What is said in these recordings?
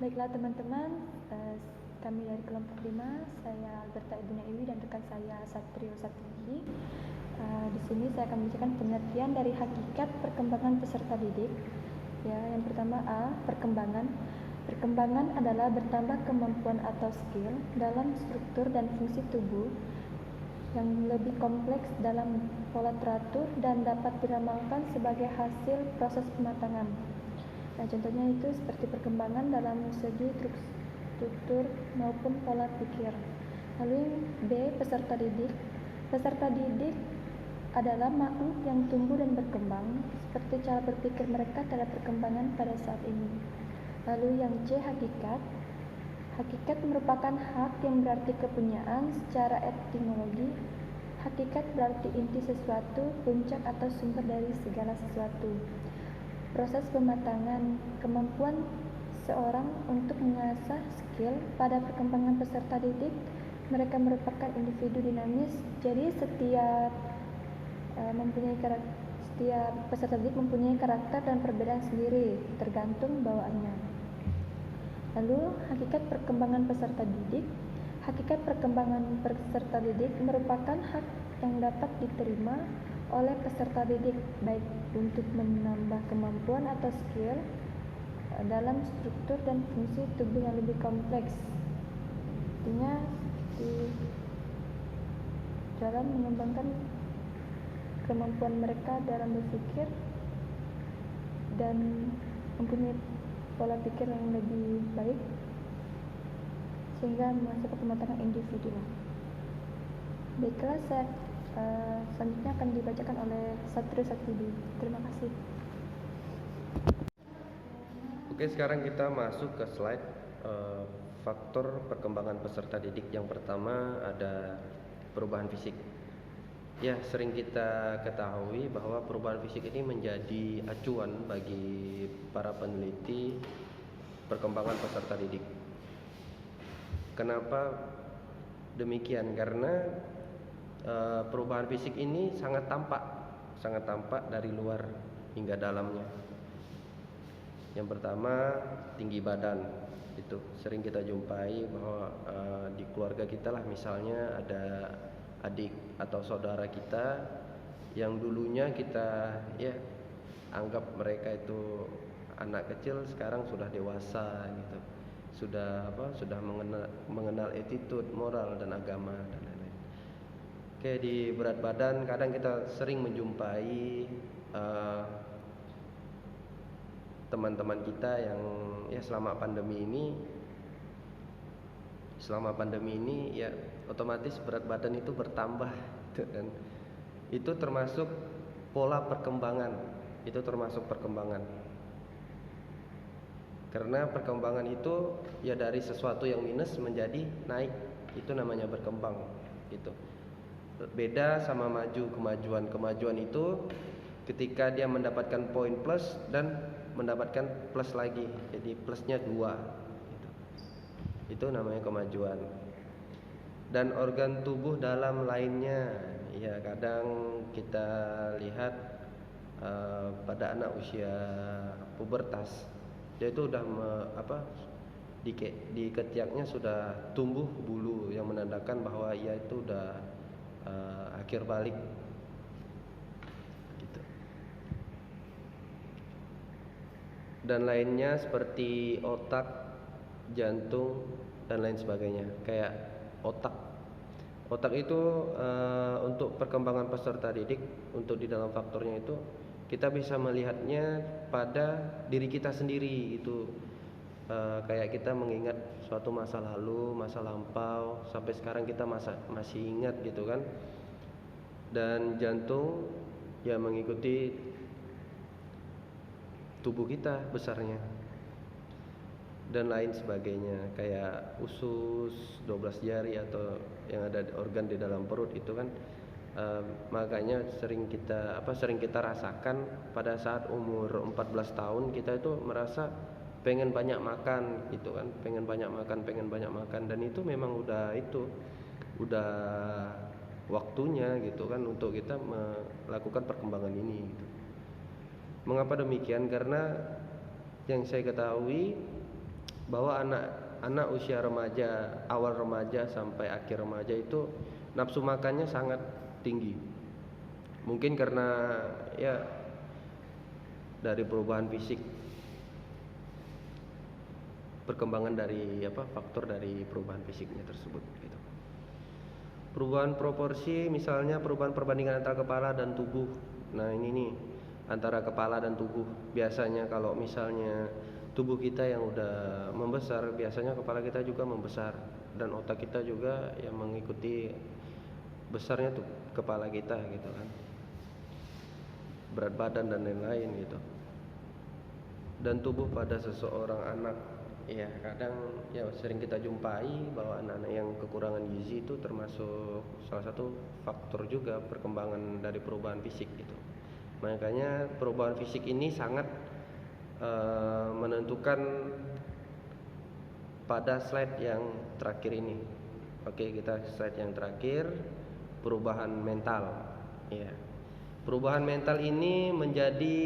Baiklah teman-teman, kami dari kelompok 5, saya Alberta Ibuna Iwi dan rekan saya Satrio Satrihi. Di sini saya akan membacakan pengertian dari hakikat perkembangan peserta didik. Ya, yang pertama A, perkembangan. Perkembangan adalah bertambah kemampuan atau skill dalam struktur dan fungsi tubuh yang lebih kompleks dalam pola teratur dan dapat diramalkan sebagai hasil proses pematangan. Nah, contohnya itu seperti perkembangan dalam segi struktur maupun pola pikir. Lalu B, peserta didik. Peserta didik adalah makhluk yang tumbuh dan berkembang seperti cara berpikir mereka terhadap perkembangan pada saat ini. Lalu yang C, hakikat. Hakikat merupakan hak yang berarti kepunyaan secara etimologi. Hakikat berarti inti sesuatu, puncak atau sumber dari segala sesuatu. Proses pematangan kemampuan seorang untuk mengasah skill pada perkembangan peserta didik. Mereka merupakan individu dinamis, jadi setiap peserta didik mempunyai karakter dan perbedaan sendiri tergantung bawaannya. Lalu hakikat perkembangan peserta didik. Hakikat perkembangan peserta didik merupakan hak yang dapat diterima oleh peserta didik baik untuk menambah kemampuan atau skill dalam struktur dan fungsi tubuh yang lebih kompleks. Artinya di dalam mengembangkan kemampuan mereka dalam berpikir dan mempunyai pola pikir yang lebih baik sehingga masuk ke pematangan individu. Baiklah, selanjutnya akan dibacakan oleh Satrio Satrihi. Terima kasih. Oke, sekarang kita masuk ke slide faktor perkembangan peserta didik. Yang pertama ada perubahan fisik. Ya, sering kita ketahui bahwa perubahan fisik ini menjadi acuan bagi para peneliti perkembangan peserta didik. Kenapa demikian? Karena perubahan fisik ini sangat tampak dari luar hingga dalamnya. Yang pertama, tinggi badan. Itu sering kita jumpai bahwa di keluarga kita lah, misalnya ada adik atau saudara kita yang dulunya kita anggap mereka itu anak kecil, sekarang sudah dewasa gitu. Sudah mengenal attitude, moral dan agama dan lain-lain. Oke, di berat badan kadang kita sering menjumpai teman-teman kita yang selama pandemi ini ya otomatis berat badan itu bertambah dan itu termasuk pola perkembangan. Karena perkembangan itu ya dari sesuatu yang minus menjadi naik, itu namanya berkembang gitu. Beda sama kemajuan itu ketika dia mendapatkan poin plus dan mendapatkan plus lagi, jadi plusnya 2 gitu. Itu namanya kemajuan. Dan organ tubuh dalam lainnya, ya kadang kita lihat pada anak usia pubertas, dia itu udah di ketiaknya sudah tumbuh bulu yang menandakan bahwa ia itu udah akhir balik gitu. Dan lainnya seperti otak, jantung dan lain sebagainya. Kayak otak itu untuk perkembangan peserta didik, untuk di dalam faktornya itu kita bisa melihatnya pada diri kita sendiri itu. Kayak kita mengingat suatu masa lalu, masa lampau, sampai sekarang kita masih ingat gitu kan. Dan jantung ya mengikuti tubuh kita besarnya dan lain sebagainya, kayak usus, 12 jari atau yang ada organ di dalam perut itu kan. Makanya sering kita rasakan pada saat umur 14 tahun kita itu merasa pengen banyak makan gitu kan, pengen banyak makan dan itu memang udah waktunya gitu kan untuk kita melakukan perkembangan ini gitu. Mengapa demikian? Karena yang saya ketahui bahwa anak usia remaja, awal remaja sampai akhir remaja itu nafsu makannya sangat tinggi. Mungkin karena ya dari perubahan fisik, perkembangan dari faktor dari perubahan fisiknya tersebut gitu. Perubahan proporsi, misalnya perubahan perbandingan antara kepala dan tubuh. Nah ini nih, antara kepala dan tubuh. Biasanya kalau misalnya tubuh kita yang udah membesar, biasanya kepala kita juga membesar, dan otak kita juga yang mengikuti besarnya tuh kepala kita gitu kan, berat badan dan lain-lain gitu. Dan tubuh pada seseorang anak, ya kadang ya sering kita jumpai bahwa anak-anak yang kekurangan gizi itu termasuk salah satu faktor juga perkembangan dari perubahan fisik gitu. Makanya perubahan fisik ini sangat menentukan pada slide yang terakhir ini. Oke, kita slide yang terakhir, perubahan mental. Ya, perubahan mental ini menjadi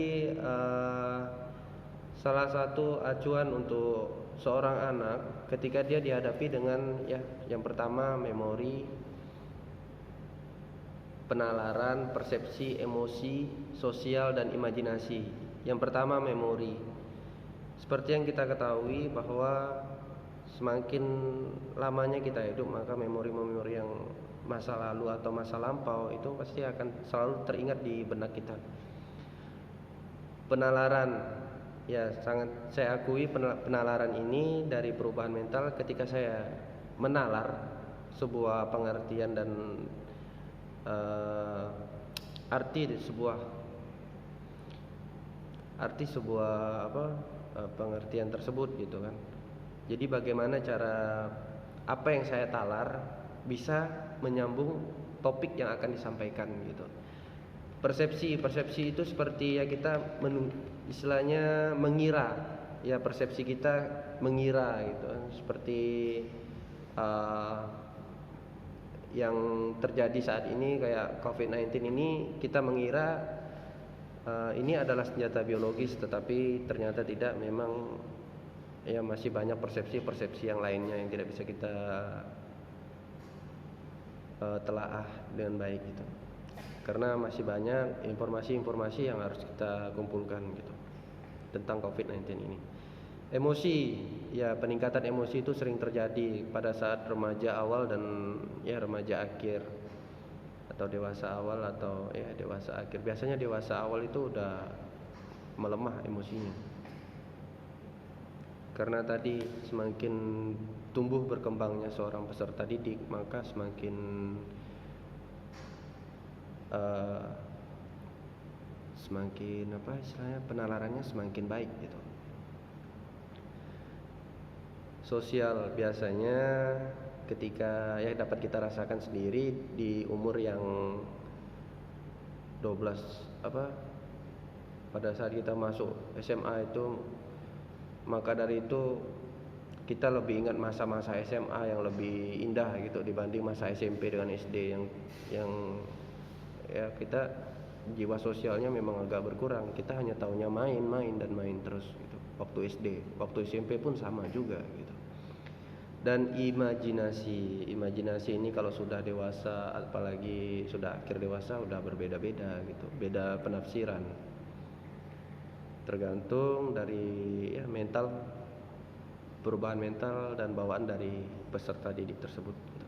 salah satu acuan untuk seorang anak ketika dia dihadapi dengan yang pertama memori, penalaran, persepsi, emosi, sosial, dan imajinasi. Yang pertama memori. Seperti yang kita ketahui bahwa semakin lamanya kita hidup, maka memori-memori yang masa lalu atau masa lampau itu pasti akan selalu teringat di benak kita. Penalaran, ya sangat saya akui penalaran ini dari perubahan mental ketika saya menalar sebuah pengertian dan arti sebuah pengertian tersebut gitu kan. Jadi bagaimana cara apa yang saya talar bisa menyambung topik yang akan disampaikan gitu. Persepsi itu seperti ya kita istilahnya mengira, ya persepsi kita mengira gitu kan. Seperti yang terjadi saat ini kayak COVID-19 ini, kita mengira ini adalah senjata biologis, tetapi ternyata tidak. Memang ya masih banyak persepsi yang lainnya yang tidak bisa kita telaah dengan baik gitu. Karena masih banyak informasi yang harus kita kumpulkan gitu tentang COVID-19 ini. Emosi, ya peningkatan emosi itu sering terjadi pada saat remaja awal dan ya remaja akhir, atau dewasa awal atau ya dewasa akhir. Biasanya dewasa awal itu udah melemah emosinya, karena tadi semakin tumbuh berkembangnya seorang peserta didik, maka semakin penalarannya semakin baik gitu. Sosial, biasanya ketika ya dapat kita rasakan sendiri di umur yang 12 pada saat kita masuk SMA itu, maka dari itu kita lebih ingat masa-masa SMA yang lebih indah gitu dibanding masa SMP dengan SD yang ya kita jiwa sosialnya memang agak berkurang. Kita hanya taunya main dan main terus gitu. Waktu SD, waktu SMP pun sama juga gitu. Dan imajinasi ini kalau sudah dewasa, apalagi sudah akhir dewasa, udah berbeda-beda gitu, beda penafsiran. Tergantung dari ya mental, perubahan mental dan bawaan dari peserta didik tersebut gitu.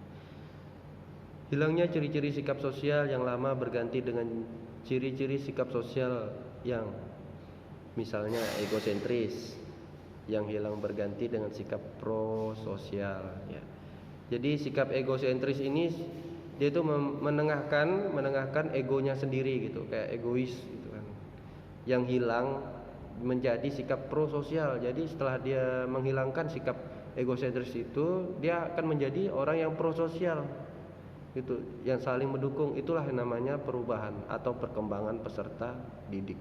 Hilangnya ciri-ciri sikap sosial yang lama berganti dengan ciri-ciri sikap sosial yang misalnya egosentris, yang hilang berganti dengan sikap prososial ya. Jadi sikap egosentris ini dia itu menengahkan egonya sendiri gitu, kayak egois gitu kan. Yang hilang menjadi sikap prososial. Jadi setelah dia menghilangkan sikap egosentris itu, dia akan menjadi orang yang prososial gitu, yang saling mendukung. Itulah yang namanya perubahan atau perkembangan peserta didik.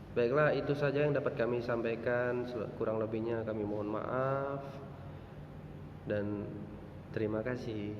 Baiklah, itu saja yang dapat kami sampaikan. Kurang lebihnya kami mohon maaf dan terima kasih.